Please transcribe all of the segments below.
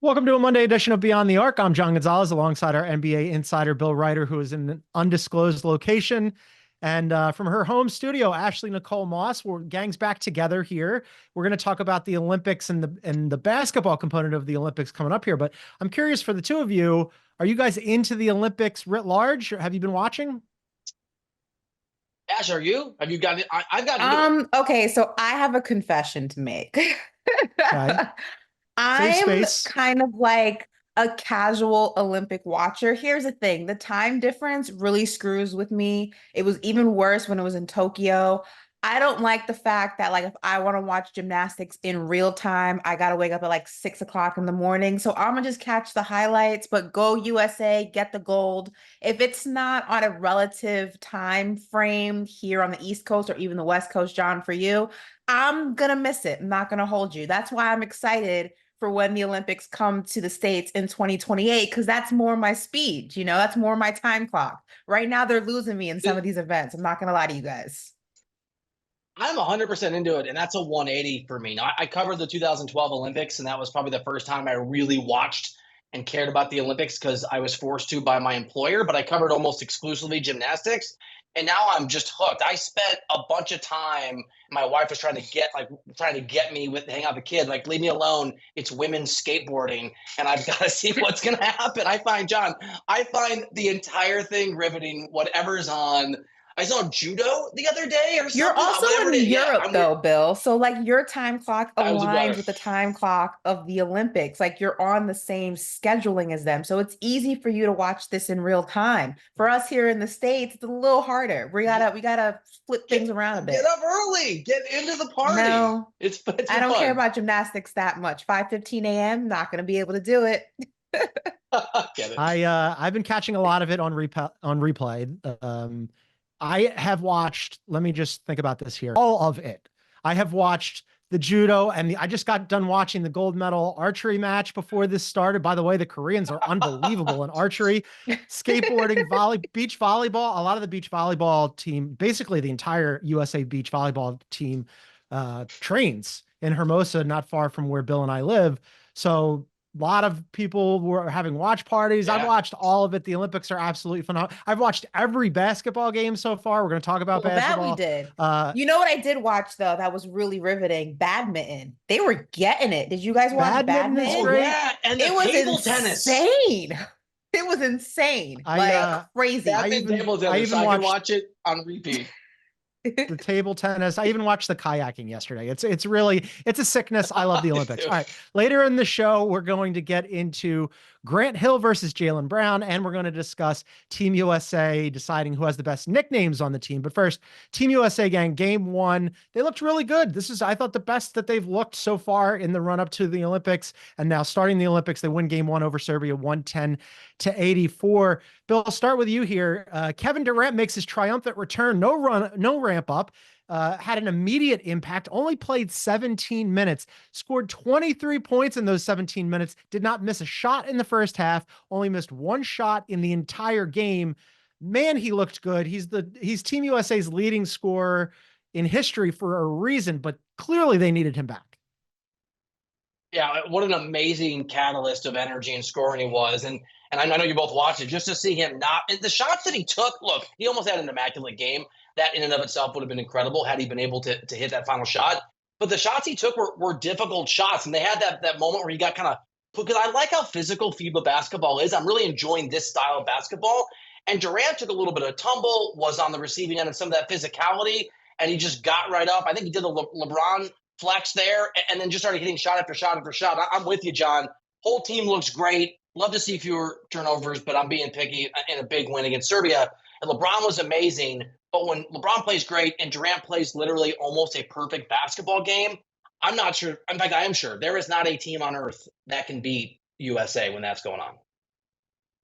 Welcome to a Monday edition of Beyond the Arc. I'm John Gonzalez alongside our NBA insider, Bill Ryder, who is in an undisclosed location. And from her home studio, Ashley Nicole Moss, we're gang's back together here. We're going to talk about the Olympics and the basketball component of the Olympics coming up here. But I'm curious for the two of you, are you guys into the Olympics writ large? Have you been watching? Ash, are you? Have you got it? I've got Okay, so I have a confession to make. Okay. Safe I'm space. kind of like a casual Olympic watcher. Here's the thing, the time difference really screws with me. It was even worse when it was in Tokyo. I don't like the fact that like if I want to watch gymnastics in real time, I gotta wake up at like 6 o'clock in the morning. So I'm gonna just catch the highlights, but go USA, get the gold. If it's not on a relative time frame here on the East Coast or even the West Coast, John, for you, I'm gonna miss it. I'm not gonna hold you. That's why I'm excited for when the Olympics come to the States in 2028, because that's more my speed, that's more my time clock. Right now, they're losing me in some of these events. I'm not gonna lie to you guys. I'm 100% into it, and that's a 180 for me. Now, I covered the 2012 Olympics, and that was probably the first time I really watched and cared about the Olympics because I was forced to by my employer, but I covered almost exclusively gymnastics. And now I'm just hooked. I spent a bunch of time. My wife was trying to get me with hang out with the kid. Like, leave me alone. It's women's skateboarding, and I've got to see what's going to happen. I find the entire thing riveting. Whatever's on. I saw judo the other day or something. You're also in Europe, though, Bill. So, like, your time clock aligns with the time clock of the Olympics. Like, you're on the same scheduling as them. So it's easy for you to watch this in real time. For us here in the States, it's a little harder. We gotta flip things around a bit. Get up early. Get into the party. No, it's I don't fun. care about gymnastics that much. 5:15 a.m., not gonna be able to do it. Get it. I've been catching a lot of it on replay. I have watched, let me just think about this here, all of it. I have watched the judo and I just got done watching the gold medal archery match before this started. By the way, the Koreans are unbelievable in archery, skateboarding, beach volleyball. A lot of the beach volleyball team, basically the entire USA beach volleyball team trains in Hermosa, not far from where Bill and I live. So a lot of people were having watch parties. Yeah. I've watched all of it. The Olympics are absolutely phenomenal. I've watched every basketball game so far. We're going to talk about basketball. That we did. You know what I did watch, though, that was really riveting? Badminton. They were getting it. Did you guys watch badminton? Oh, yeah. And the table tennis. Insane. It was insane. Crazy. I can watch it on repeat. The table tennis. I even watched the kayaking yesterday. It's a sickness. I love the Olympics. All right. Later in the show, we're going to get into Grant Hill versus Jaylen Brown, and we're going to discuss Team USA deciding who has the best nicknames on the team. But first, Team USA gang, game one. They looked really good. This is, I thought, the best that they've looked so far in the run up to the Olympics. And now starting the Olympics, they win game one over Serbia, 110-84. Bill, I'll start with you here. Kevin Durant makes his triumphant return. No ramp up. Had an immediate impact, only played 17 minutes, scored 23 points in those 17 minutes, did not miss a shot in the first half, only missed one shot in the entire game. Man, he looked good. He's Team USA's leading scorer in history for a reason, but clearly they needed him back. Yeah, what an amazing catalyst of energy and scoring he was. And I know you both watched it, just to see him the shots that he took, look, he almost had an immaculate game. That in and of itself would have been incredible had he been able to hit that final shot. But the shots he took were difficult shots. And they had that moment where he got kind of – because I like how physical FIBA basketball is. I'm really enjoying this style of basketball. And Durant took a little bit of a tumble, was on the receiving end of some of that physicality, and he just got right up. I think he did the LeBron flex there and then just started hitting shot after shot after shot. I'm with you, John. Whole team looks great. Love to see fewer turnovers, but I'm being picky in a big win against Serbia. And LeBron was amazing. But when LeBron plays great and Durant plays literally almost a perfect basketball game, I'm not sure. In fact, I am sure there is not a team on earth that can beat USA when that's going on.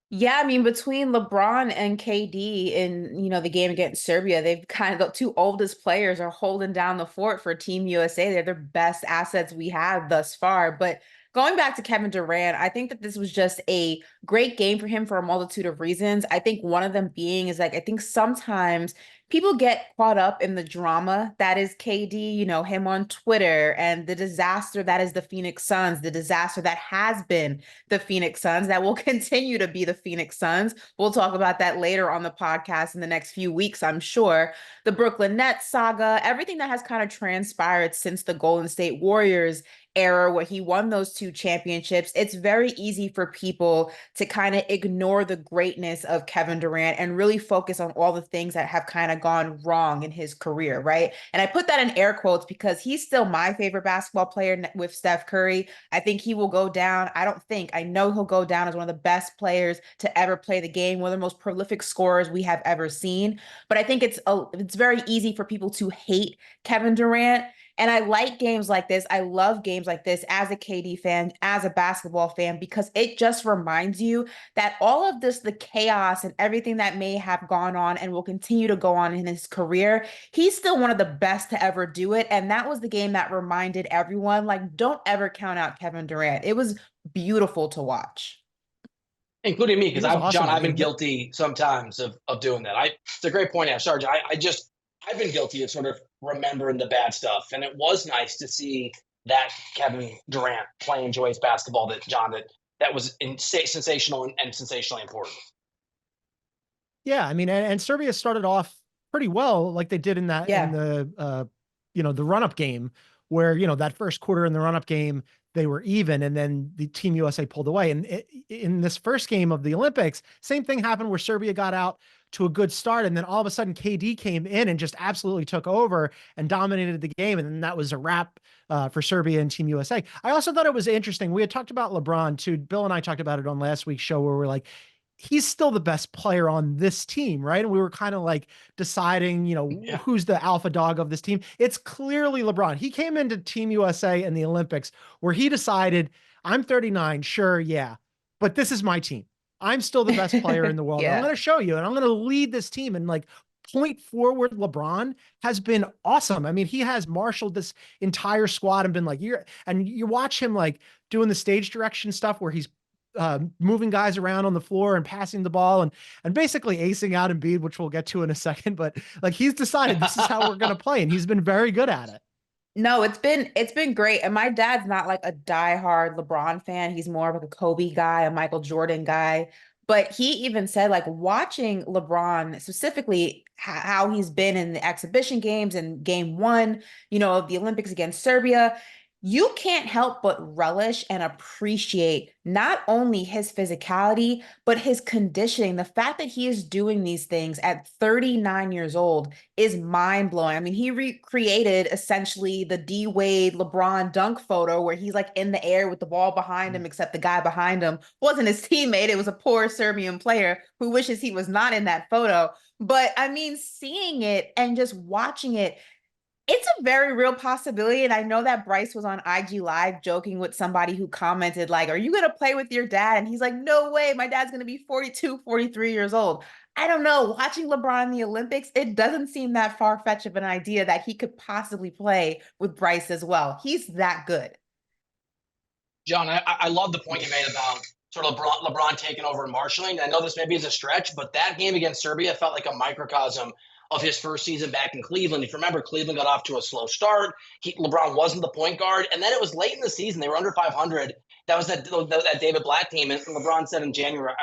Yeah, I mean, between LeBron and KD in, the game against Serbia, they've kind of the two oldest players are holding down the fort for Team USA. They're the best assets we have thus far. But going back to Kevin Durant, I think that this was just a great game for him for a multitude of reasons. I think one of them being is like, I think sometimes people get caught up in the drama that is KD, you know, him on Twitter, and the disaster that is the Phoenix Suns, the disaster that has been the Phoenix Suns, that will continue to be the Phoenix Suns. We'll talk about that later on the podcast in the next few weeks, I'm sure. The Brooklyn Nets saga, everything that has kind of transpired since the Golden State Warriors era where he won those 2 championships. It's very easy for people to kind of ignore the greatness of Kevin Durant and really focus on all the things that have kind of gone wrong in his career, right? And I put that in air quotes because he's still my favorite basketball player with Steph Curry. I think he will go down. I know he'll go down as one of the best players to ever play the game, one of the most prolific scorers we have ever seen. But I think it's very easy for people to hate Kevin Durant. And I like games like this. I love games like this as a KD fan, as a basketball fan, because it just reminds you that all of this, the chaos and everything that may have gone on and will continue to go on in his career, he's still one of the best to ever do it. And that was the game that reminded everyone, like, don't ever count out Kevin Durant. It was beautiful to watch. Including me, because awesome. I've been guilty sometimes of doing that. It's a great point, Sarge. I've been guilty of sort of remembering the bad stuff, and it was nice to see that Kevin Durant play and enjoy his basketball. That was sensational and sensationally important. Yeah, I mean, and Serbia started off pretty well, like they did in that in the the run-up game, where that first quarter in the run-up game they were even, and then the Team USA pulled away. And in this first game of the Olympics, same thing happened where Serbia got out to a good start, and then all of a sudden KD came in and just absolutely took over and dominated the game, and then that was a wrap for Serbia and Team USA. I also thought it was interesting. We had talked about LeBron too. Bill and I talked about it on last week's show, where we're like, he's still the best player on this team, right? And we were kind of like deciding, who's the alpha dog of this team. It's clearly LeBron. He came into Team USA in the Olympics where he decided, I'm 39, sure, yeah, but this is my team. I'm still the best player in the world. Yeah. I'm going to show you, and I'm going to lead this team. And like, point forward, LeBron has been awesome. I mean, he has marshaled this entire squad and been like, you watch him like doing the stage direction stuff where he's moving guys around on the floor and passing the ball and basically acing out Embiid, which we'll get to in a second. But like, he's decided this is how we're going to play, and he's been very good at it. No, it's been great. And my dad's not like a diehard LeBron fan. He's more of like a Kobe guy, a Michael Jordan guy. But he even said, like, watching LeBron, specifically how he's been in the exhibition games and game 1, of the Olympics against Serbia, you can't help but relish and appreciate not only his physicality, but his conditioning. The fact that he is doing these things at 39 years old is mind-blowing. I mean, he recreated essentially the D-Wade LeBron dunk photo where he's like in the air with the ball behind him, except the guy behind him wasn't his teammate. It was a poor Serbian player who wishes he was not in that photo. But I mean, seeing it and just watching it, it's a very real possibility. And I know that Bryce was on IG Live joking with somebody who commented, like, are you going to play with your dad? And he's like, no way. My dad's going to be 42, 43 years old. I don't know. Watching LeBron in the Olympics, it doesn't seem that far-fetched of an idea that he could possibly play with Bryce as well. He's that good. John, I love the point you made about sort of LeBron taking over and marshaling. I know this maybe is a stretch, but that game against Serbia felt like a microcosm of his first season back in Cleveland. If you remember, Cleveland got off to a slow start. LeBron wasn't the point guard. And then it was late in the season. They were under 500. That was that David Blatt team. And LeBron said in January,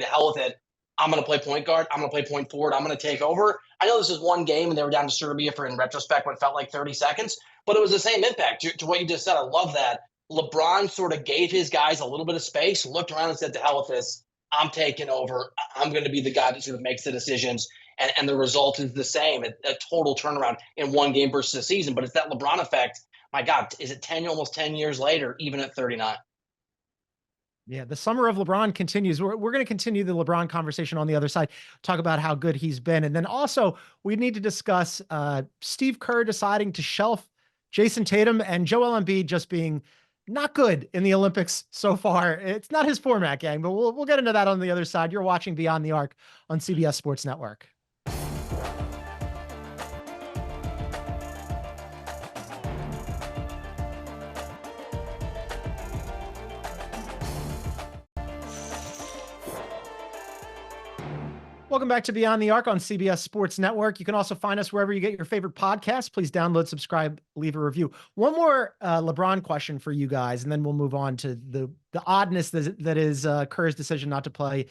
to hell with it. I'm going to play point guard. I'm going to play point forward. I'm going to take over. I know this is one game and they were down to Serbia for, in retrospect, what felt like 30 seconds. But it was the same impact to what you just said. I love that. LeBron sort of gave his guys a little bit of space, looked around and said, to hell with this. I'm taking over. I'm going to be the guy that sort of makes the decisions. And the result is the same, a total turnaround in one game versus a season. But it's that LeBron effect. My God, is it almost 10 years later, even at 39? Yeah, the summer of LeBron continues. We're going to continue the LeBron conversation on the other side, talk about how good he's been. And then also we need to discuss Steve Kerr deciding to shelf Jayson Tatum and Joel Embiid just being not good in the Olympics so far. It's not his format, gang, but we'll get into that on the other side. You're watching Beyond the Arc on CBS Sports Network. Welcome back to Beyond the Arc on CBS Sports Network. You can also find us wherever you get your favorite podcasts. Please download, subscribe, leave a review. One more LeBron question for you guys, and then we'll move on to the oddness that is Kerr's decision not to play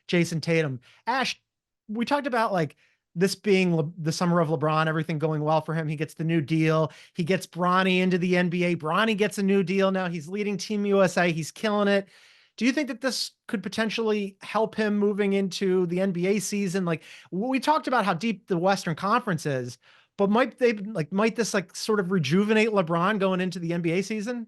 Jayson Tatum. Ash, we talked about like this being the summer of LeBron, everything going well for him. He gets the new deal. He gets Bronny into the NBA. Bronny gets a new deal. Now he's leading Team USA. He's killing it. Do you think that this could potentially help him moving into the NBA season? Like we talked about how deep the Western Conference is, but might this like sort of rejuvenate LeBron going into the NBA season?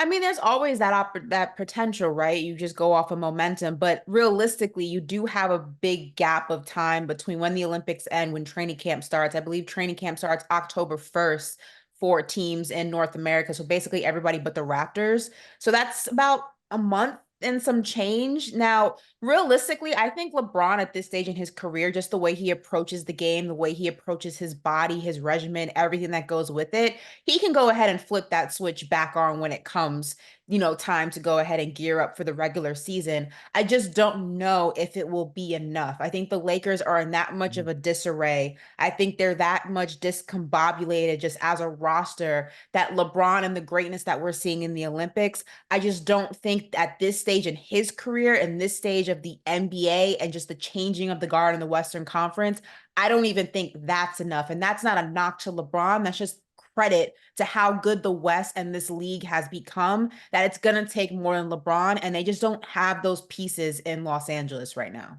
I mean, there's always that potential, right? You just go off of momentum, but realistically, you do have a big gap of time between when the Olympics end, when training camp starts. I believe training camp starts October 1st for teams in North America. So basically everybody but the Raptors. So that's about a month and some change. Now, realistically, I think LeBron at this stage in his career, just the way he approaches the game, the way he approaches his body, his regimen, everything that goes with it, he can go ahead and flip that switch back on when it comes, time to go ahead and gear up for the regular season. I just don't know if it will be enough. I think the Lakers are in that much of a disarray. I think they're that much discombobulated just as a roster that LeBron and the greatness that we're seeing in the Olympics, I just don't think at this stage in his career and this stage of the NBA and just the changing of the guard in the Western Conference, I don't even think that's enough. And that's not a knock to LeBron. That's just credit to how good the West and this league has become, that it's going to take more than LeBron, and they just don't have those pieces in Los Angeles right now.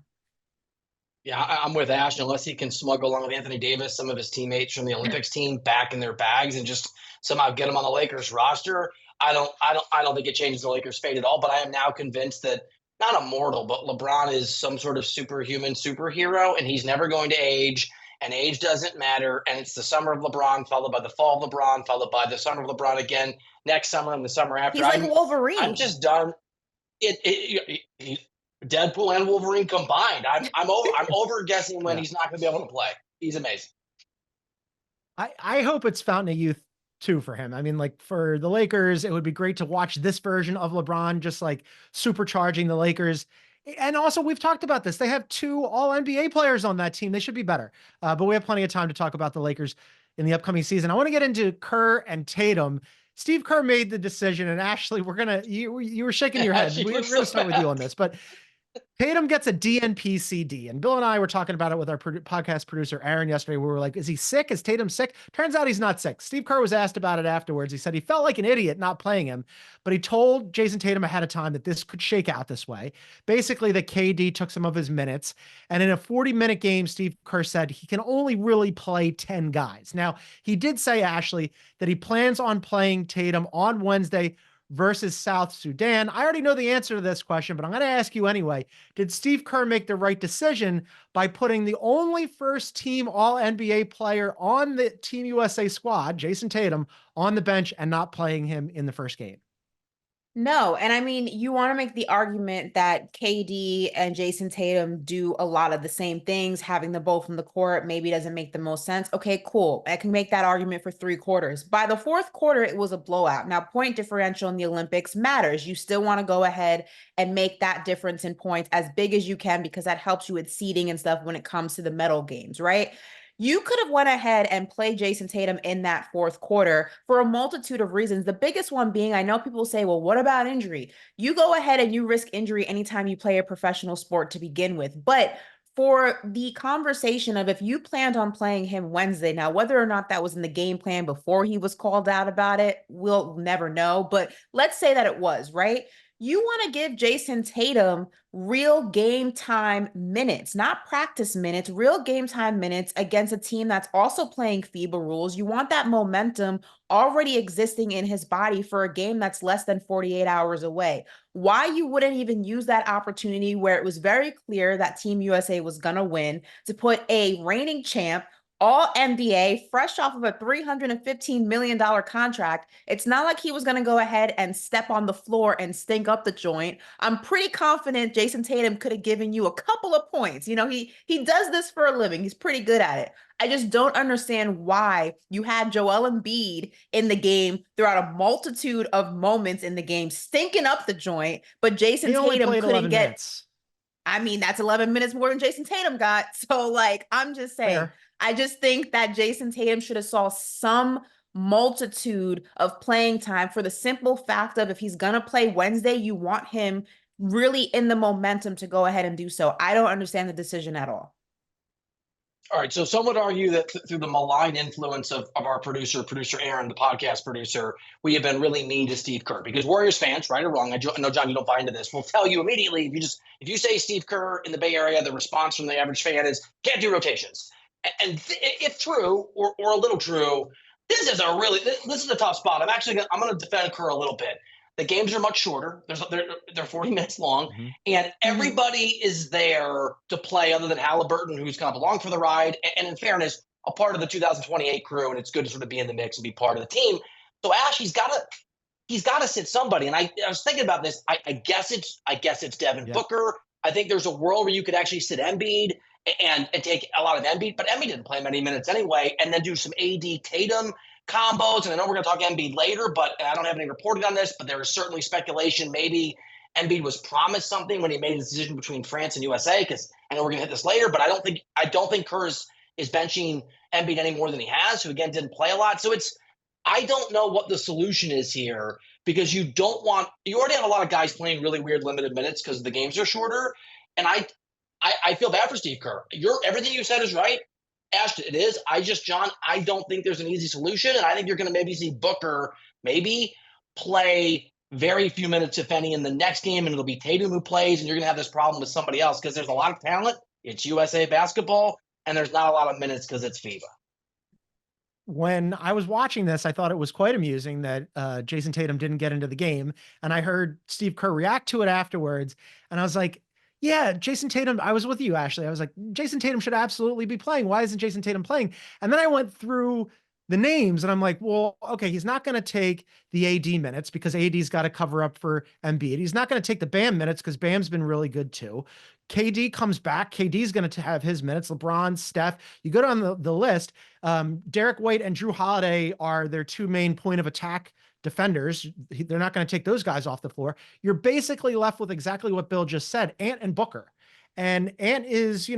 Yeah, I'm with Ash. Unless he can smuggle along with Anthony Davis, some of his teammates from the Olympics team, back in their bags and just somehow get them on the Lakers roster, I don't think it changes the Lakers' fate at all. But I am now convinced that not immortal, but LeBron is some sort of superhuman superhero, and he's never going to age. And age doesn't matter. And it's the summer of LeBron, followed by the fall of LeBron, followed by the summer of LeBron again next summer and the summer after. He's like Wolverine. I'm just done. Deadpool and Wolverine combined. I'm over guessing when he's not going to be able to play. He's amazing. I hope it's fountain of youth too for him. I mean, like for the Lakers, it would be great to watch this version of LeBron just like supercharging the Lakers. And also, we've talked about this. They have 2 All-NBA players on that team. They should be better. But we have plenty of time to talk about the Lakers in the upcoming season. I want to get into Kerr and Tatum. Steve Kerr made the decision, and Ashley, you were shaking your head. We're going to start with you on this, but Tatum gets a DNP-CD, and Bill and I were talking about it with our podcast producer, Aaron, yesterday. We were like, is he sick? Is Tatum sick? Turns out he's not sick. Steve Kerr was asked about it afterwards. He said he felt like an idiot not playing him, but he told Jayson Tatum ahead of time that this could shake out this way. Basically, that KD took some of his minutes, and in a 40-minute game, Steve Kerr said he can only really play 10 guys. Now, he did say, Ashley, that he plans on playing Tatum on Wednesday versus South Sudan. I already know the answer to this question, but I'm going to ask you anyway. Did Steve Kerr make the right decision by putting the only first team All-NBA player on the Team USA squad, Jayson Tatum, on the bench and not playing him in the first game? No, and I mean, you want to make the argument that KD and Jayson Tatum do a lot of the same things, having them both in the court maybe doesn't make the most sense. Okay, cool. I can make that argument for 3 quarters. By the 4th quarter, it was a blowout. Now, point differential in the Olympics matters. You still want to go ahead and make that difference in points as big as you can, because that helps you with seeding and stuff when it comes to the medal games, right? You could have went ahead and played Jayson Tatum in that 4th quarter for a multitude of reasons. The biggest one being, I know people say, well, what about injury? You go ahead and you risk injury anytime you play a professional sport to begin with. But for the conversation of if you planned on playing him Wednesday, now, whether or not that was in the game plan before he was called out about it, we'll never know. But let's say that it was, right? You want to give Jayson Tatum real game time minutes, not practice minutes, real game time minutes against a team that's also playing FIBA rules. You want that momentum already existing in his body for a game that's less than 48 hours away. Why you wouldn't even use that opportunity where it was very clear that Team USA was going to win to put a reigning champ, All NBA, fresh off of a $315 million contract. It's not like he was going to go ahead and step on the floor and stink up the joint. I'm pretty confident Jayson Tatum could have given you a couple of points. You know, he does this for a living. He's pretty good at it. I just don't understand why you had Joel Embiid in the game throughout a multitude of moments in the game, stinking up the joint, but Jayson Tatum couldn't get. Minutes. I mean, that's 11 minutes more than Jayson Tatum got. So, like, I'm just saying, Fair. I just think that Jayson Tatum should have saw some multitude of playing time for the simple fact of if he's going to play Wednesday, you want him really in the momentum to go ahead and do so. I don't understand the decision at all. All right, so some would argue that through the malign influence of our producer Aaron, the podcast producer, we have been really mean to Steve Kerr because Warriors fans, right or wrong, I know, John, you don't buy into this, will tell you immediately if you say Steve Kerr in the Bay Area, the response from the average fan is can't do rotations. And if true or a little true, this is a tough spot. I'm going to defend Kerr a little bit. The games are much shorter. They're 40 minutes long, and everybody is there to play other than Halliburton, who's kind of along for the ride. And in fairness, a part of the 2028 crew, and it's good to sort of be in the mix and be part of the team. So Ash, he's got to sit somebody. And I was thinking about this. I guess it's Devin Booker. I think there's a world where you could actually sit Embiid and take a lot of Embiid, but Embiid didn't play many minutes anyway, and then do some AD Tatum combos. And I know we're going to talk Embiid later, but I don't have any reporting on this, but there is certainly speculation maybe Embiid was promised something when he made his decision between France and USA, because I know we're going to hit this later, but I don't think Kerr is benching Embiid any more than he has, who again didn't play a lot. So I don't know what the solution is here, because you already have a lot of guys playing really weird limited minutes because the games are shorter. And I feel bad for Steve Kerr. Everything you said is right. Ash, it is. John, I don't think there's an easy solution. And I think you're going to maybe see Booker maybe play very few minutes, if any, in the next game. And it'll be Tatum who plays. And you're going to have this problem with somebody else because there's a lot of talent. It's USA basketball. And there's not a lot of minutes because it's FIBA. When I was watching this, I thought it was quite amusing that Jayson Tatum didn't get into the game. And I heard Steve Kerr react to it afterwards. And I was like, yeah, Jayson Tatum, I was with you, Ashley. I was like, Jayson Tatum should absolutely be playing. Why isn't Jayson Tatum playing? And then I went through the names and I'm like, well, okay, he's not going to take the AD minutes because AD's got to cover up for Embiid. He's not going to take the Bam minutes because Bam's been really good too. KD comes back. KD's going to have his minutes. LeBron, Steph, you go down the list. Derek White and Drew Holiday are their two main point of attack defenders. They're not going to take those guys off the floor. You're basically left with exactly what Bill just said, Ant and Booker. And Ant is,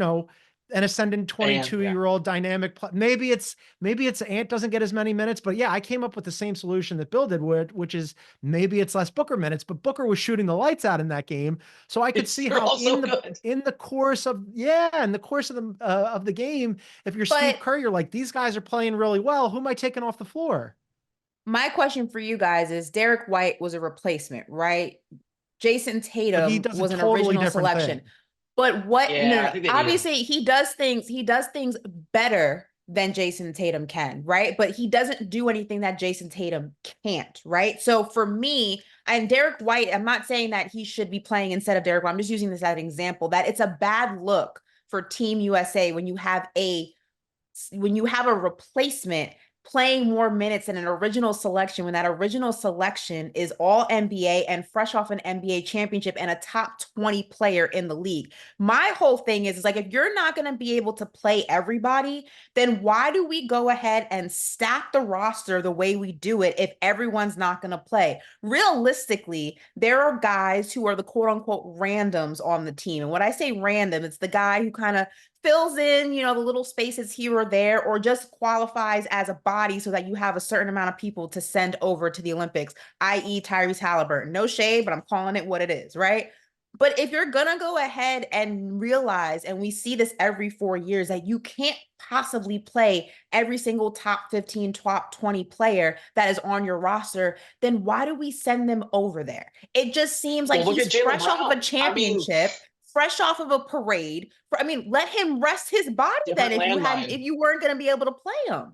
an ascendant 22-year-old dynamic. Maybe it's Ant doesn't get as many minutes, but yeah, I came up with the same solution that Bill did, which is maybe it's less Booker minutes, but Booker was shooting the lights out in that game. So I could see how in the course of the game, if you're Steve Kerr, you're like, these guys are playing really well. Who am I taking off the floor? My question for you guys is Derek White was a replacement, right? Jayson Tatum was an original selection. But obviously he does things better than Jayson Tatum can, right? But he doesn't do anything that Jayson Tatum can't, right? So for me, and Derek White, I'm not saying that he should be playing instead of Derek White. I'm just using this as an example that it's a bad look for Team USA when you have a replacement playing more minutes than an original selection, when that original selection is all NBA and fresh off an NBA championship and a top 20 player in the league. My whole thing is like, if you're not going to be able to play everybody, then why do we go ahead and stack the roster the way we do it if everyone's not going to play? Realistically, there are guys who are the quote unquote randoms on the team. And when I say random, it's the guy who kind of fills in, the little spaces here or there, or just qualifies as a body so that you have a certain amount of people to send over to the Olympics, i.e. Tyrese Halliburton. No shade, but I'm calling it what it is, right? But if you're going to go ahead and realize, and we see this every 4 years, that you can't possibly play every single top 15, top 20 player that is on your roster, then why do we send them over there? It just seems like he's fresh off of a championship. Fresh off of a parade. Let him rest his body then if you weren't going to be able to play him.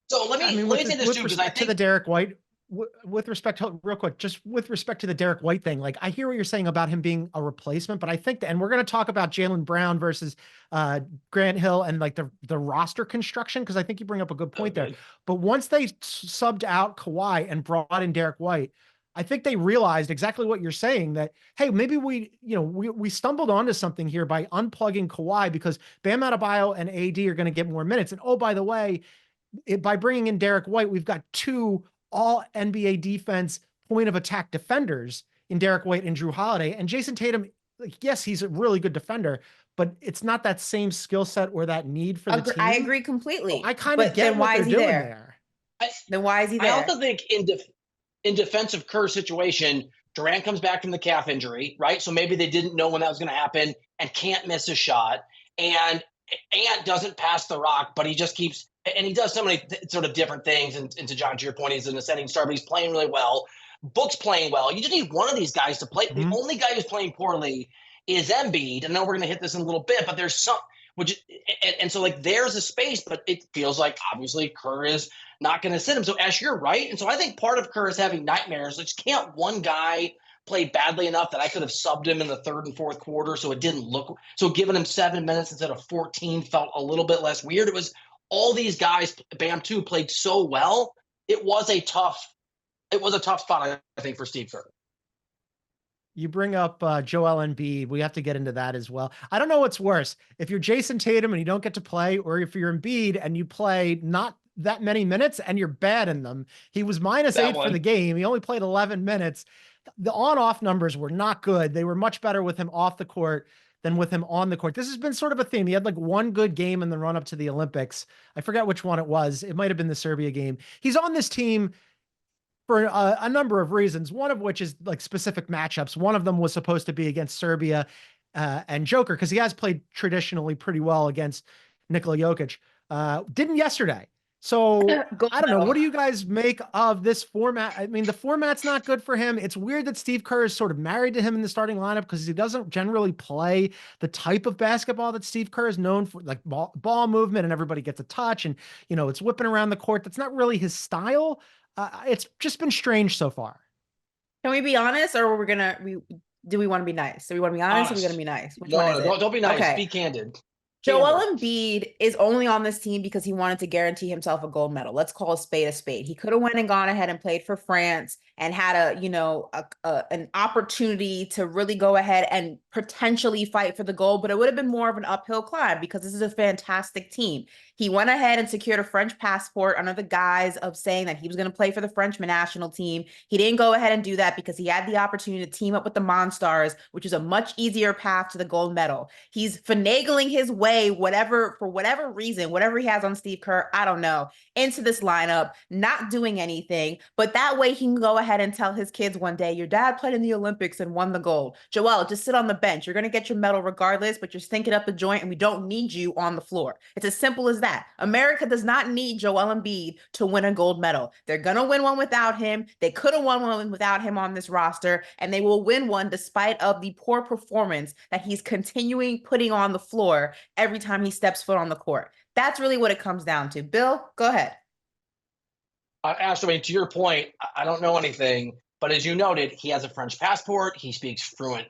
So let me say this too, because I think to the Derek White, with respect to, real quick, just with respect to the Derek White thing, like I hear what you're saying about him being a replacement, but I think and we're going to talk about Jaylen Brown versus Grant Hill and like the roster construction, because I think you bring up a good point there. But once they subbed out Kawhi and brought in Derek White, I think they realized exactly what you're saying, that, hey, maybe we stumbled onto something here by unplugging Kawhi, because Bam Adebayo and AD are going to get more minutes. And oh, by the way, by bringing in Derek White, we've got two all NBA defense point of attack defenders in Derek White and Drew Holiday. And Jayson Tatum, like, yes, he's a really good defender, but it's not that same skill set or that need for the team. I agree completely. So I kind of get then what why they're is he doing there? Then why is he I there? also think in defense of Kerr's situation, Durant comes back from the calf injury, right? So maybe they didn't know when that was going to happen and can't miss a shot. And Ant doesn't pass the rock, but he just keeps – and he does so many sort of different things. And to John, to your point, he's an ascending star, but he's playing really well. Book's playing well. You just need one of these guys to play. The only guy who's playing poorly is Embiid. And I know we're going to hit this in a little bit, but there's some – and so, like, there's a space, but it feels like obviously Kerr is not going to sit him. So, Ash, you're right. And so I think part of Kerr is having nightmares. Like, can't one guy – play badly enough that I could have subbed him in the third and fourth quarter, so it didn't look – so giving him 7 minutes instead of 14 felt a little bit less weird. It was all these guys, Bam too, played so well. It was a tough spot, I think, for Steve Kerr. You bring up Joel Embiid. We have to get into that as well. I don't know what's worse, if you're Jayson Tatum and you don't get to play, or if you're Embiid and you play not that many minutes and you're bad in them. He was -8 for the game. He only played 11 minutes. The on-off numbers were not good. They were much better with him off the court than with him on the court. This has been sort of a theme. He had like one good game in the run up to the Olympics. I forget which one it was. It might've been the Serbia game. He's on this team for a number of reasons, one of which is like specific matchups. One of them was supposed to be against Serbia and Joker, because he has played traditionally pretty well against Nikola Jokic. Didn't yesterday. So I don't know. What do you guys make of this format? I mean, the format's not good for him. It's weird that Steve Kerr is sort of married to him in the starting lineup, because he doesn't generally play the type of basketball that Steve Kerr is known for, like ball movement and everybody gets a touch and, you know, it's whipping around the court. That's not really his style. It's just been strange so far. Can we be honest, or do we want to be nice? Do we want to be honest, or are we going to be nice? Which one is it? Don't be nice. Okay. Be candid. Joel Embiid is only on this team because he wanted to guarantee himself a gold medal. Let's call a spade a spade. He could have went and gone ahead and played for France and had an opportunity to really go ahead and potentially fight for the gold, but it would have been more of an uphill climb because this is a fantastic team. He went ahead and secured a French passport under the guise of saying that he was going to play for the French national team. He didn't go ahead and do that because he had the opportunity to team up with the Monstars, which is a much easier path to the gold medal. He's finagling his way, for whatever reason, whatever he has on Steve Kerr, I don't know, into this lineup, not doing anything. But that way he can go ahead and tell his kids one day, your dad played in the Olympics and won the gold. Joel, just sit on the bench. You're going to get your medal regardless, but you're stinking up the joint and we don't need you on the floor. It's as simple as that. America does not need Joel Embiid to win a gold medal. They're going to win one without him. They could have won one without him on this roster, and they will win one despite of the poor performance that he's continuing putting on the floor every time he steps foot on the court. That's really what it comes down to. Bill, go ahead. Ash, I mean, to your point, I don't know anything, but as you noted, he has a French passport. He speaks fluent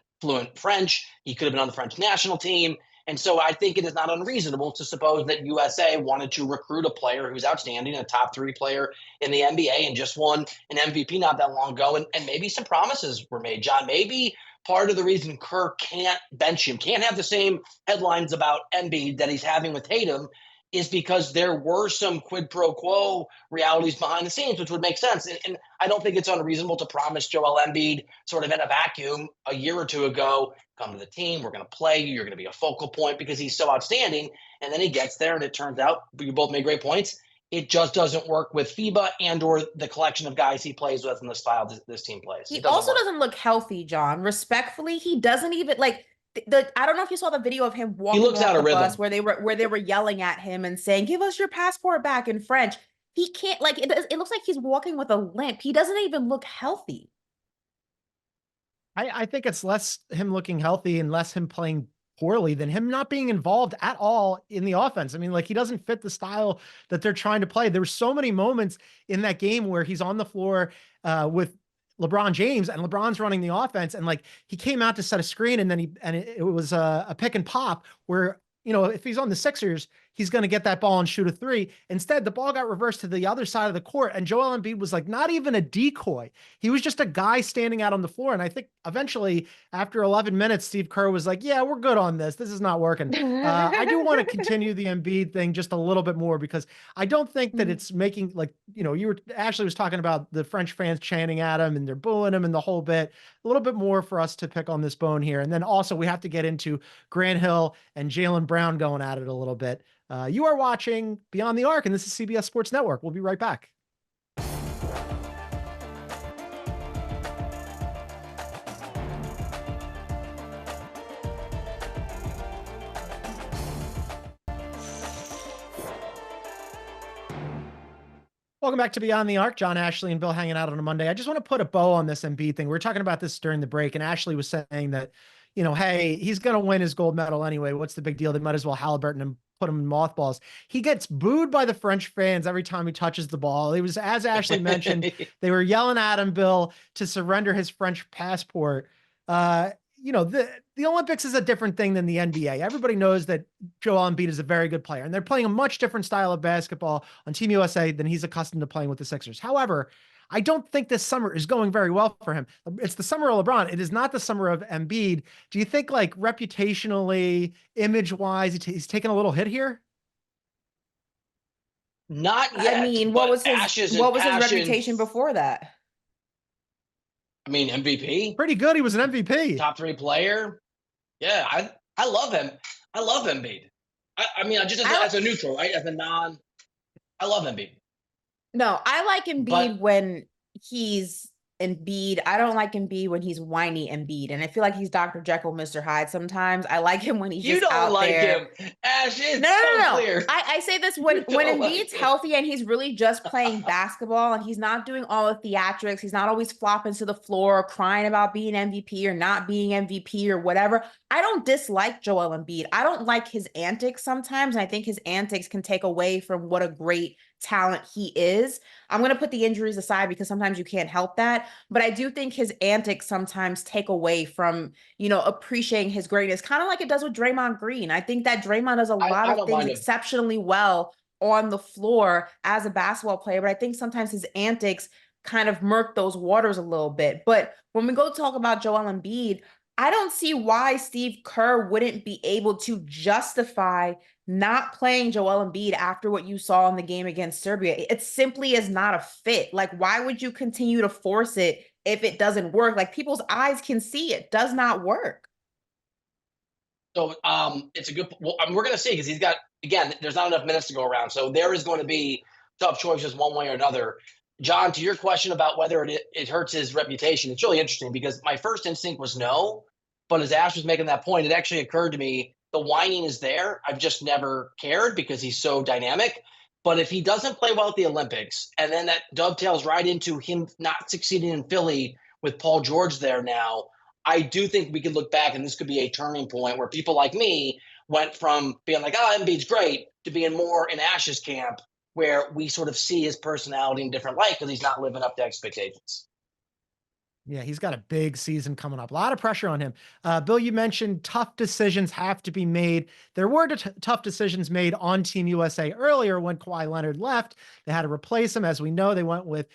French. He could have been on the French national team. And so I think it is not unreasonable to suppose that USA wanted to recruit a player who's outstanding, a top 3 player in the NBA, and just won an MVP not that long ago. And maybe some promises were made. John, maybe part of the reason Kerr can't bench him, can't have the same headlines about Embiid that he's having with Tatum, is because there were some quid pro quo realities behind the scenes, which would make sense. And I don't think it's unreasonable to promise Joel Embiid sort of in a vacuum a year or two ago, come to the team, we're going to play you, you're going to be a focal point because he's so outstanding. And then he gets there and it turns out, you both made great points, it just doesn't work with FIBA and or the collection of guys he plays with and the style this team plays. He also doesn't look healthy, John. Respectfully, he doesn't even like – I don't know if you saw the video of him walking off the bus where they were yelling at him and saying, "Give us your passport back" in French. He can't, like, it looks like he's walking with a limp. He doesn't even look healthy. I think it's less him looking healthy and less him playing poorly than him not being involved at all in the offense. I mean, like, he doesn't fit the style that they're trying to play. There were so many moments in that game where he's on the floor with LeBron James and LeBron's running the offense. And like, he came out to set a screen and then it was a pick and pop where, you know, if he's on the Sixers, he's going to get that ball and shoot a three. Instead, the ball got reversed to the other side of the court, and Joel Embiid was like not even a decoy. He was just a guy standing out on the floor. And I think eventually, after 11 minutes, Steve Kerr was like, yeah, we're good on this. This is not working. I do want to continue the Embiid thing just a little bit more, because I don't think that it's making, like, Ashley was talking about the French fans chanting at him and they're booing him and the whole bit. A little bit more for us to pick on this bone here. And then also we have to get into Grant Hill and Jaylen Brown going at it a little bit. You are watching Beyond the Arc, and this is CBS Sports Network. We'll be right back. Welcome back to Beyond the Arc. John, Ashley, and Bill hanging out on a Monday. I just want to put a bow on this Embiid thing. We were talking about this during the break, and Ashley was saying that, hey, he's going to win his gold medal anyway. What's the big deal? They might as well Halliburton and put him in mothballs. He gets booed by the French fans every time he touches the ball. It was, as Ashley mentioned, they were yelling at him, Bill, to surrender his French passport. The Olympics is a different thing than the NBA. Everybody knows that Joel Embiid is a very good player, and they're playing a much different style of basketball on Team USA than he's accustomed to playing with the Sixers. However, I don't think this summer is going very well for him. It's the summer of LeBron. It is not the summer of Embiid. Do you think, like, reputationally, image-wise, he's taking a little hit here? Not yet. I mean, what was his reputation before that? I mean, MVP. Pretty good. He was an MVP. Top 3 player. Yeah, I love him. I love Embiid. I mean, just as a neutral, right? As a I love Embiid. No, I like Embiid when he's Embiid. I don't like Embiid when he's whiny Embiid. And I feel like he's Dr. Jekyll, Mr. Hyde sometimes. I like him when he's just out there. You don't like him. Ash, it's so clear. I say this when Embiid's healthy and he's really just playing basketball and he's not doing all the theatrics. He's not always flopping to the floor or crying about being MVP or not being MVP or whatever. I don't dislike Joel Embiid. I don't like his antics sometimes. And I think his antics can take away from what a great talent he is. I'm going to put the injuries aside because sometimes you can't help that. But I do think his antics sometimes take away from, appreciating his greatness, kind of like it does with Draymond Green. I think that Draymond does a lot of things exceptionally well on the floor as a basketball player. But I think sometimes his antics kind of murk those waters a little bit. But when we go talk about Joel Embiid, I don't see why Steve Kerr wouldn't be able to justify not playing Joel Embiid after what you saw in the game against Serbia. It simply is not a fit. Like, why would you continue to force it if it doesn't work? Like, people's eyes can see it does not work. So it's a good, we're going to see, because he's got, again, there's not enough minutes to go around. So there is going to be tough choices one way or another. John, to your question about whether it hurts his reputation, it's really interesting because my first instinct was no. But as Ash was making that point, it actually occurred to me the whining is there. I've just never cared because he's so dynamic. But if he doesn't play well at the Olympics, and then that dovetails right into him not succeeding in Philly with Paul George there now, I do think we could look back and this could be a turning point where people like me went from being like, oh, Embiid's great, to being more in Ash's camp, where we sort of see his personality in a different light because he's not living up to expectations. Yeah, he's got a big season coming up. A lot of pressure on him. Bill, you mentioned tough decisions have to be made. There were tough decisions made on Team USA earlier when Kawhi Leonard left. They had to replace him. As we know, they went with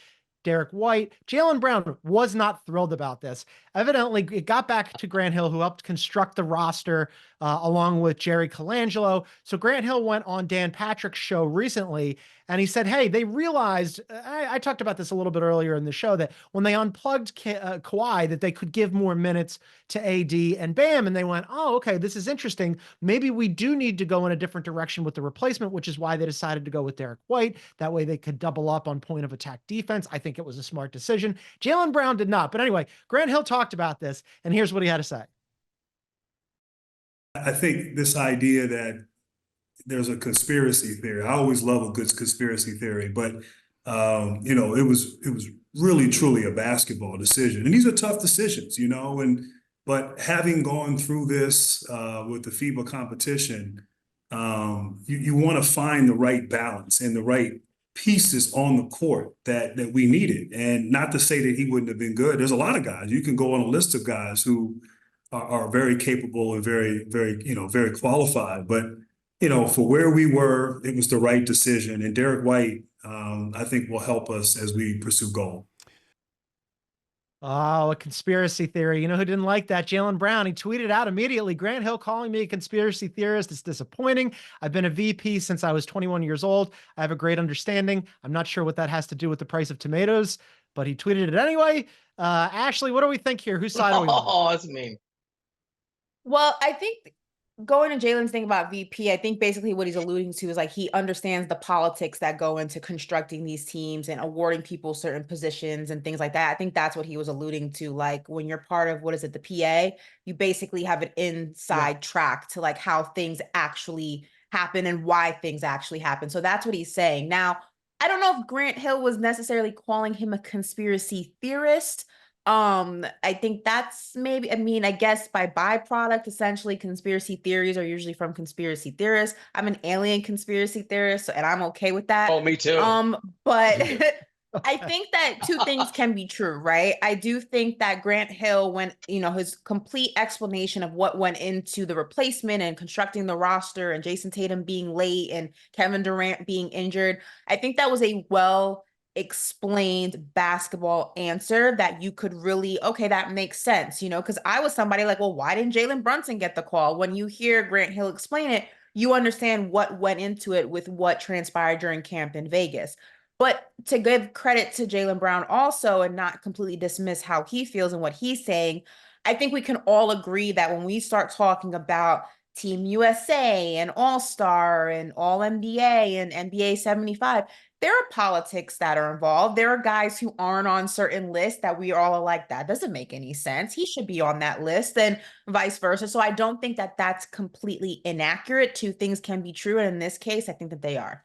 Derek White. Jaylen Brown was not thrilled about this. Evidently, it got back to Grant Hill, who helped construct the roster along with Jerry Colangelo. So Grant Hill went on Dan Patrick's show recently, and he said, hey, they realized, I talked about this a little bit earlier in the show, that when they unplugged Kawhi, that they could give more minutes to AD and Bam, and they went, oh, okay, this is interesting. Maybe we do need to go in a different direction with the replacement, which is why they decided to go with Derek White. That way they could double up on point of attack defense. I think it was a smart decision. Jaylen Brown did not. But anyway, Grant Hill talked about this, and here's what he had to say. I think this idea that there's a conspiracy theory. I always love a good conspiracy theory, but it was really truly a basketball decision, and these are tough decisions, but having gone through this with the FIBA competition, you want to find the right balance and the right pieces on the court that we needed. And not to say that he wouldn't have been good. There's a lot of guys. You can go on a list of guys who are very capable and very, very, very qualified. But for where we were, it was the right decision. And Derek White, I think, will help us as we pursue goal. Oh, a conspiracy theory. You know who didn't like that? Jaylen Brown. He tweeted out immediately, Grant Hill calling me a conspiracy theorist. It's disappointing. I've been a VP since I was 21 years old. I have a great understanding. I'm not sure what that has to do with the price of tomatoes, but he tweeted it anyway. Ashley, what do we think here? Whose side are we on? Oh, that's mean. Well, I think going to Jaylen's thing about VP, I think basically what he's alluding to is like he understands the politics that go into constructing these teams and awarding people certain positions and things like that. I think that's what he was alluding to. Like when you're part of, what is it, the PA, you basically have an inside track to like how things actually happen and why things actually happen. So that's what he's saying. Now, I don't know if Grant Hill was necessarily calling him a conspiracy theorist. I think that's maybe, I mean, I guess by byproduct, essentially conspiracy theories are usually from conspiracy theorists. I'm an alien conspiracy theorist, and I'm okay with that. Oh, me too. But I think that two things can be true, right? I do think that Grant Hill, when, his complete explanation of what went into the replacement and constructing the roster and Jayson Tatum being late and Kevin Durant being injured, I think that was a explained basketball answer that you could really, okay, that makes sense, because I was somebody like, well, why didn't Jalen Brunson get the call? When you hear Grant Hill explain it, you understand what went into it with what transpired during camp in Vegas. But to give credit to Jaylen Brown also and not completely dismiss how he feels and what he's saying, I think we can all agree that when we start talking about Team USA and All-Star and All-NBA and NBA 75, there are politics that are involved. There are guys who aren't on certain lists that we all are like, that doesn't make any sense. He should be on that list and vice versa. So I don't think that that's completely inaccurate. Two things can be true. And in this case, I think that they are.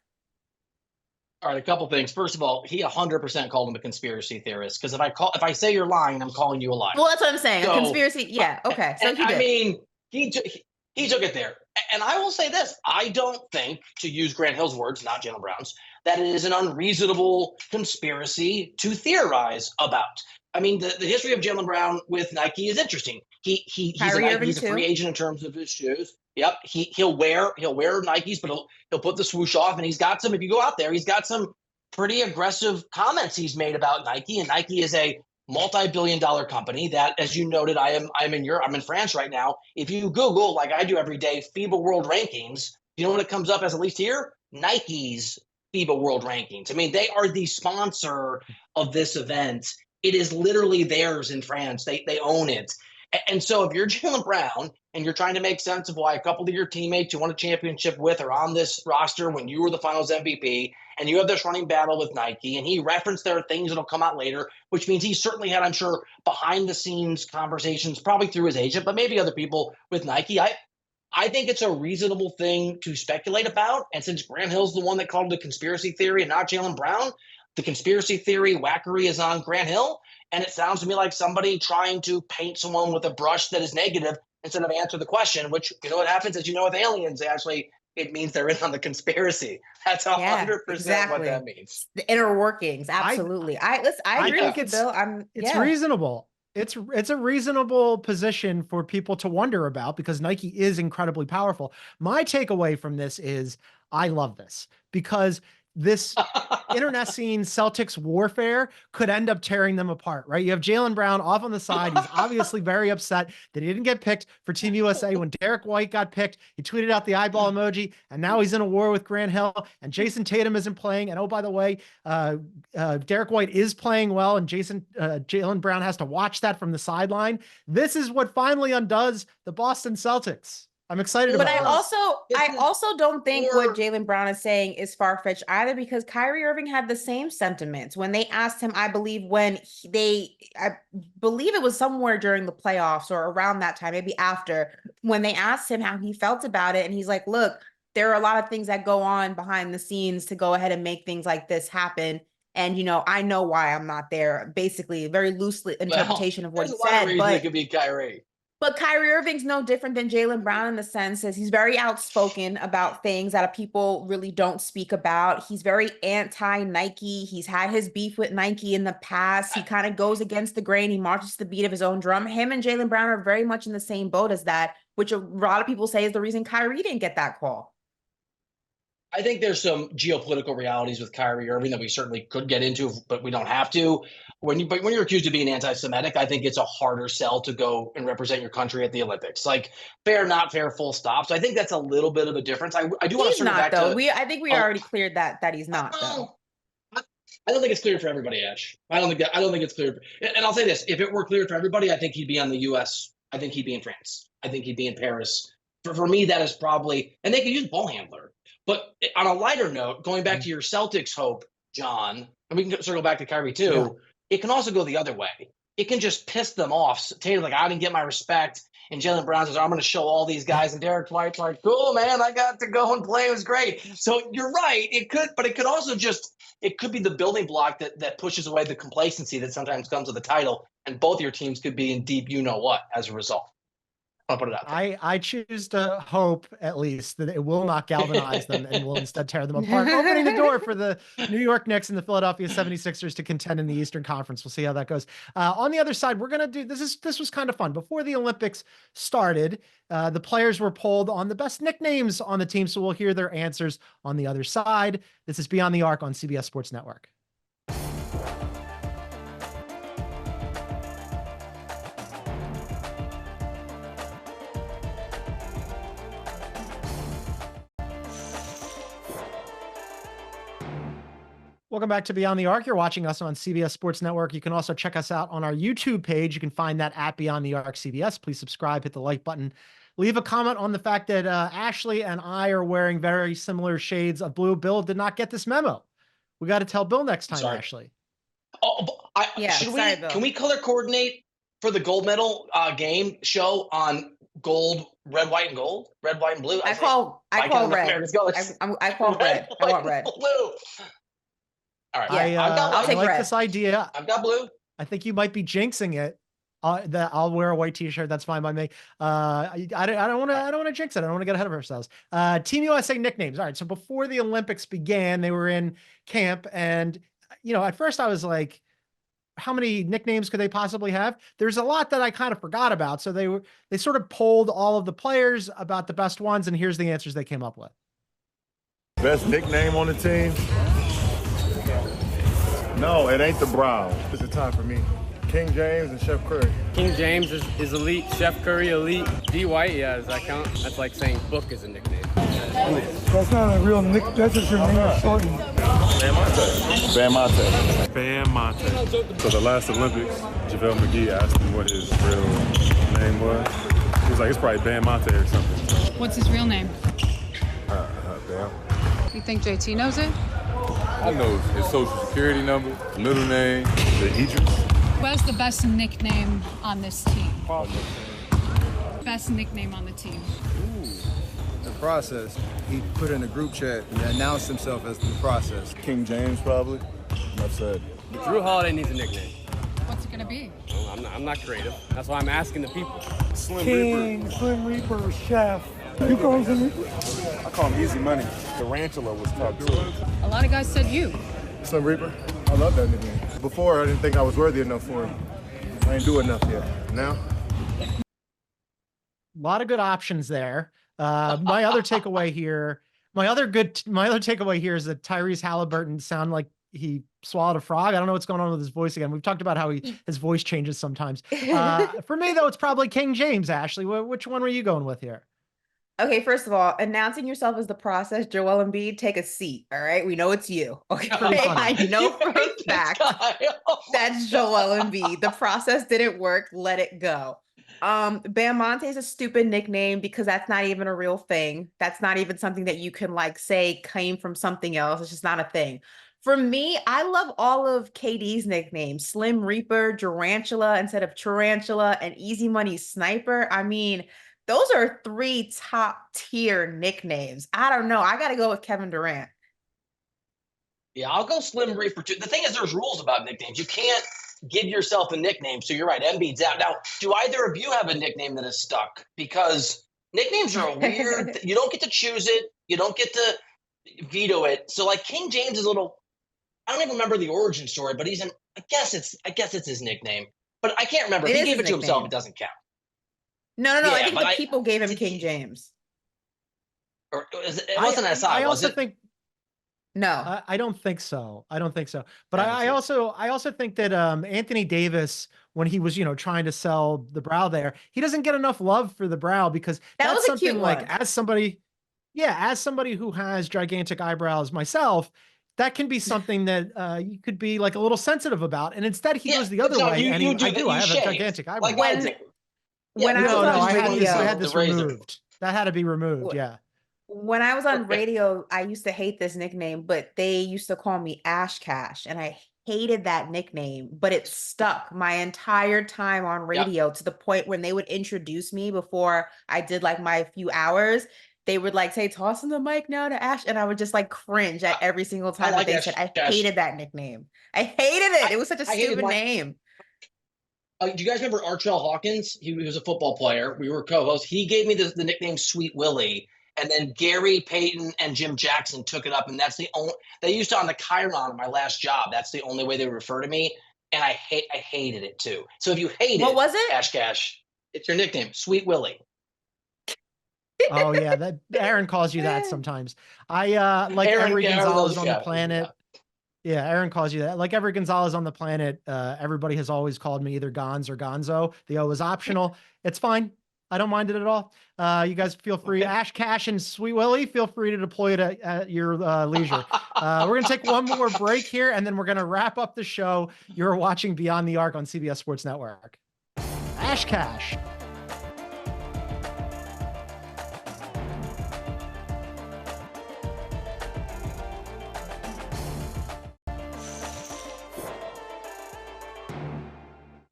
All right, a couple things. First of all, he 100% called him a conspiracy theorist, because if I say you're lying, I'm calling you a liar. Well, that's what I'm saying. So, a conspiracy. Yeah. Okay. So he did. I mean, he took it there. And I will say this. I don't think, to use Grant Hill's words, not Jaylen Brown's, that it is an unreasonable conspiracy to theorize about. I mean, the history of Jaylen Brown with Nike is interesting. He's a free agent in terms of his shoes. Yep, he'll wear Nikes, but he'll put the swoosh off, and he's got some. If you go out there, he's got some pretty aggressive comments he's made about Nike, and Nike is a multi-billion-dollar company that, as you noted, I'm in France right now. If you Google, like I do every day, FIBA World Rankings, you know what it comes up as, at least here? Nike's FIBA World Rankings. I mean, they are the sponsor of this event. It is literally theirs in France. They own it. And so if you're Jaylen Brown and you're trying to make sense of why a couple of your teammates you won a championship with are on this roster when you were the finals MVP, and you have this running battle with Nike, and he referenced there are things that'll come out later, which means he certainly had, I'm sure, behind the scenes conversations, probably through his agent, but maybe other people with Nike. I think it's a reasonable thing to speculate about. And since Grant Hill's the one that called it a conspiracy theory and not Jaylen Brown, the conspiracy theory whackery is on Grant Hill. And it sounds to me like somebody trying to paint someone with a brush that is negative instead of answer the question, which, you know what happens, as you know, with aliens, actually, it means they're in on the conspiracy. That's 100% exactly what that means. The inner workings. Absolutely. I agree with you, Bill. It's reasonable. It's a reasonable position for people to wonder about because Nike is incredibly powerful. My takeaway from this is I love this because this internecine Celtics warfare could end up tearing them apart, right? You have Jaylen Brown off on the side. He's obviously very upset that he didn't get picked for Team USA. When Derek White got picked, he tweeted out the eyeball emoji, and now he's in a war with Grant Hill, and Jayson Tatum isn't playing. And oh, by the way, Derek White is playing well, and Jaylen Brown has to watch that from the sideline. This is what finally undoes the Boston Celtics. I'm excited about this. But I also don't think what Jaylen Brown is saying is far-fetched either, because Kyrie Irving had the same sentiments when they asked him, I believe it was somewhere during the playoffs or around that time, maybe after, when they asked him how he felt about it. And he's like, look, there are a lot of things that go on behind the scenes to go ahead and make things like this happen. And, I know why I'm not there. Basically, very loosely interpretation of what he said. But it could be Kyrie. But Kyrie Irving's no different than Jaylen Brown in the sense that he's very outspoken about things that people really don't speak about. He's very anti-Nike. He's had his beef with Nike in the past. He kind of goes against the grain. He marches to the beat of his own drum. Him and Jaylen Brown are very much in the same boat as that, which a lot of people say is the reason Kyrie didn't get that call. I think there's some geopolitical realities with Kyrie Irving that we certainly could get into, but we don't have to. When you're accused of being anti-Semitic, I think it's a harder sell to go and represent your country at the Olympics. Like, fair, not fair, full stop. So I think that's a little bit of a difference. I do want to circle back though. to. I think we already cleared that he's not though. I don't think it's clear for everybody, Ash. I don't think it's clear. And I'll say this: if it were clear for everybody, I think he'd be on the U.S. I think he'd be in France. I think he'd be in Paris. For me, that is probably, and they could use ball handler. But on a lighter note, going back to your Celtics hope, John, and we can circle back to Kyrie too, it can also go the other way. It can just piss them off. Tatum, like, I didn't get my respect. And Jaylen Brown says, I'm going to show all these guys. And Derek White's like, cool, man, I got to go and play. It was great. So you're right. It could, but it could also just, it could be the building block that pushes away the complacency that sometimes comes with the title. And both your teams could be in deep you-know-what as a result. I'll put it out there. I choose to hope, at least, that it will not galvanize them and will instead tear them apart, opening the door for the New York Knicks and the Philadelphia 76ers to contend in the Eastern Conference. We'll see how that goes. On the other side, we're going to do this was kind of fun. Before the Olympics started, the players were polled on the best nicknames on the team, so we'll hear their answers on the other side. This is Beyond the Arc on CBS Sports Network. Welcome back to Beyond the Arc. You're watching us on CBS Sports Network. You can also check us out on our YouTube page. You can find that at Beyond the Arc CBS. Please subscribe, hit the like button. Leave a comment on the fact that Ashley and I are wearing very similar shades of blue. Bill did not get this memo. We got to tell Bill next time, Ashley. Oh, can we color coordinate for the gold medal game show on gold, red, white, and gold? Red, white, and blue? I call red. I call red. I want red. Blue. All right. I'll take red. This idea. I've got blue. I think you might be jinxing it. That I'll wear a white t-shirt. That's fine by me. I don't want to jinx it. I don't want to get ahead of ourselves. Team USA nicknames. All right. So before the Olympics began, they were in camp, and at first I was like, how many nicknames could they possibly have? There's a lot that I kind of forgot about. So they sort of polled all of the players about the best ones, and here's the answers they came up with. Best nickname on the team? No, it ain't the Browns. It's the time for me. King James and Chef Curry. King James is elite. Chef Curry elite. D. White, yeah, does that count? That's like saying Book is a nickname. That's not a real nick. That's just your name shortened. Bam Monte. Bam Monte. So the last Olympics, JaVale McGee asked him what his real name was. He was like, it's probably Bam Monte or something. What's his real name? Bam. You think JT knows it? I know his social security number, middle name, the Idris. What's the best nickname on this team? Best nickname on the team. The Process. He put in a group chat and announced himself as The Process. King James, probably. Enough said. Drew Holiday needs a nickname. What's it gonna be? Well, I'm not creative. That's why I'm asking the people. Slim Reaper, Chef. You call him Slim Reaper? I call him Easy Money. Tarantula was top two. A lot of guys said you. Slim Reaper. I love that nickname. Before, I didn't think I was worthy enough for him. I ain't do enough yet. Now? A lot of good options there. My other takeaway here is that Tyrese Halliburton sounded like he swallowed a frog. I don't know what's going on with his voice again. We've talked about how his voice changes sometimes. For me, though, it's probably King James. Ashley, which one were you going with here? Okay, first of all, announcing yourself as The Process, Joel Embiid, take a seat. All right, we know it's you. Okay, I know for a fact that's Joel Embiid. The Process didn't work. Let it go. Bam Monte is a stupid nickname because that's not even a real thing. That's not even something that you can say came from something else. It's just not a thing. For me, I love all of KD's nicknames. Slim Reaper, Durantula instead of Tarantula, and Easy Money Sniper. I mean, those are 3 top tier nicknames. I don't know. I got to go with Kevin Durant. Yeah, I'll go Slim Reaper too. The thing is, there's rules about nicknames. You can't give yourself a nickname. So you're right. Embiid's out. Now, do either of you have a nickname that is stuck? Because nicknames are weird. You don't get to choose it. You don't get to veto it. So King James is a little, I don't even remember the origin story, but I guess it's his nickname. But I can't remember. If he gave it to himself, it doesn't count. No. I think the people gave him King James. Or it wasn't SI, was it? No. I don't think so. I don't think so. But Yeah, I also think that Anthony Davis, when he was, trying to sell the brow there, he doesn't get enough love for the brow because That that's was a something cute like one. as somebody who has gigantic eyebrows myself, that can be something that you could be like a little sensitive about. And instead he goes the but other John, way. And you do that. I You have a shave. gigantic eyebrow. Like I do. When I No, was no, on I had radio, this the razor. removed. That had to be removed. Yeah. when I was on radio, I used to hate this nickname, but they used to call me Ash Cash, and I hated that nickname, but it stuck my entire time on radio to the point when they would introduce me before I did like my few hours. They would like say, tossing the mic now to Ash. And I would just like cringe at every single time that they said, I hated that nickname. I hated it. It was such a stupid name. Do you guys remember Archell Hawkins? He was a football player. We were co-hosts. He gave me the nickname Sweet Willie. And then Gary Payton and Jim Jackson took it up. And that's the only, they used it on the Chiron, my last job. That's the only way they would refer to me. And I hated it too. So if you hate it, what was it? Ash Cash, it's your nickname, Sweet Willie. Oh yeah, that Aaron calls you that sometimes. I like every Gonzalez on the planet. Yeah, Aaron calls you that. Like every Gonzalez on the planet, everybody has always called me either Gonz or Gonzo. The O is optional. It's fine. I don't mind it at all. You guys feel free. Ash Cash and Sweet Willie, feel free to deploy it at your leisure. We're going to take one more break here, and then we're going to wrap up the show. You're watching Beyond the Arc on CBS Sports Network. Ash Cash.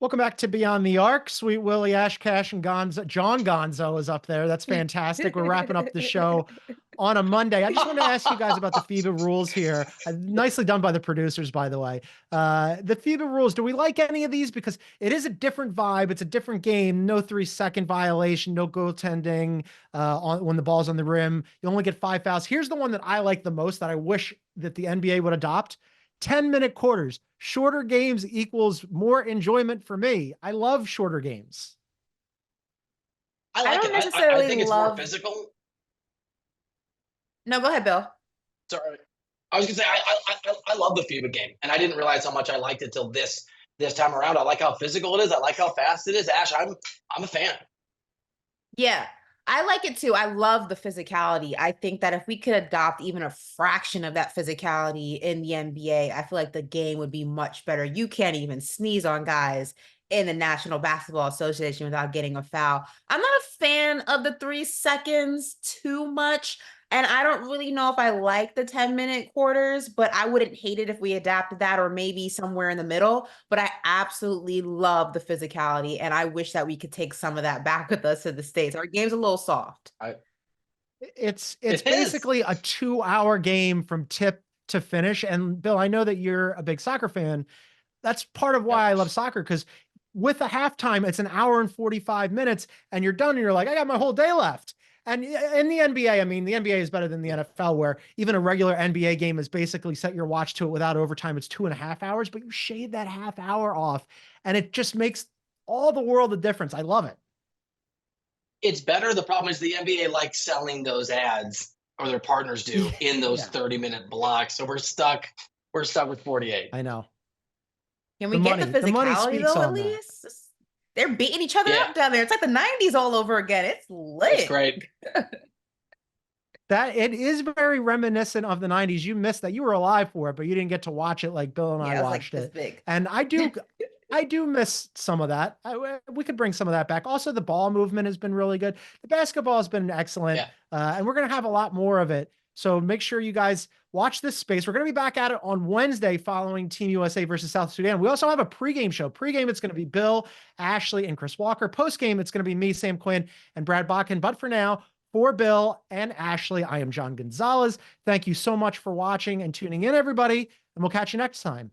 Welcome back to Beyond the Arc. Sweet Willie, Ash Cash, and Gonzo. John Gonzo is up there. That's fantastic. We're wrapping up the show on a Monday. I just wanted to ask you guys about the FIBA rules here. Nicely done by the producers, by the way. The FIBA rules, do we like any of these? Because it is a different vibe. It's a different game. No 3-second violation, no goaltending when the ball's on the rim. You only get 5 fouls. Here's the one that I like the most that I wish that the NBA would adopt. 10-minute quarters. Shorter games equals more enjoyment for me. I love shorter games. I like don't it. necessarily I think it's love- more physical. No, go ahead, Bill. Sorry. I was going to say, I love the FIBA game, and I didn't realize how much I liked it till this time around. I like how physical it is. I like how fast it is. Ash, I'm a fan. Yeah, I like it too. I love the physicality. I think that if we could adopt even a fraction of that physicality in the NBA, I feel like the game would be much better. You can't even sneeze on guys in the National Basketball Association without getting a foul. I'm not a fan of the 3 seconds too much. And I don't really know if I like the 10-minute quarters, but I wouldn't hate it if we adapted that or maybe somewhere in the middle. But I absolutely love the physicality, and I wish that we could take some of that back with us to the States. Our game's a little soft. It's basically a 2-hour game from tip to finish. And Bill, I know that you're a big soccer fan. That's part of why I love soccer, because with a halftime, it's an hour and 45 minutes, and you're done, and you're like, I got my whole day left. And in the NBA, I mean, the NBA is better than the NFL, where even a regular NBA game is basically set your watch to it without overtime. It's 2.5 hours, but you shave that half hour off, and it just makes all the world of difference. I love it. It's better. The problem is the NBA likes selling those ads, or their partners do, in those 30-minute blocks. So we're stuck with 48. I know. Can we get the physicality though, at least? They're beating each other up down there. It's like the 90s all over again. It's lit. It's great. That it is very reminiscent of the 90s. You missed that. You were alive for it, but you didn't get to watch it like Bill and I watched it. Big. And I do miss some of that. We could bring some of that back. Also, the ball movement has been really good. The basketball has been excellent. And we're going to have a lot more of it. So make sure you guys watch this space. We're going to be back at it on Wednesday following Team USA versus South Sudan. We also have a pregame show. Pregame, it's going to be Bill, Ashley, and Chris Walker. Postgame, it's going to be me, Sam Quinn, and Brad Bakken. But for now, for Bill and Ashley, I am John Gonzalez. Thank you so much for watching and tuning in, everybody, and we'll catch you next time.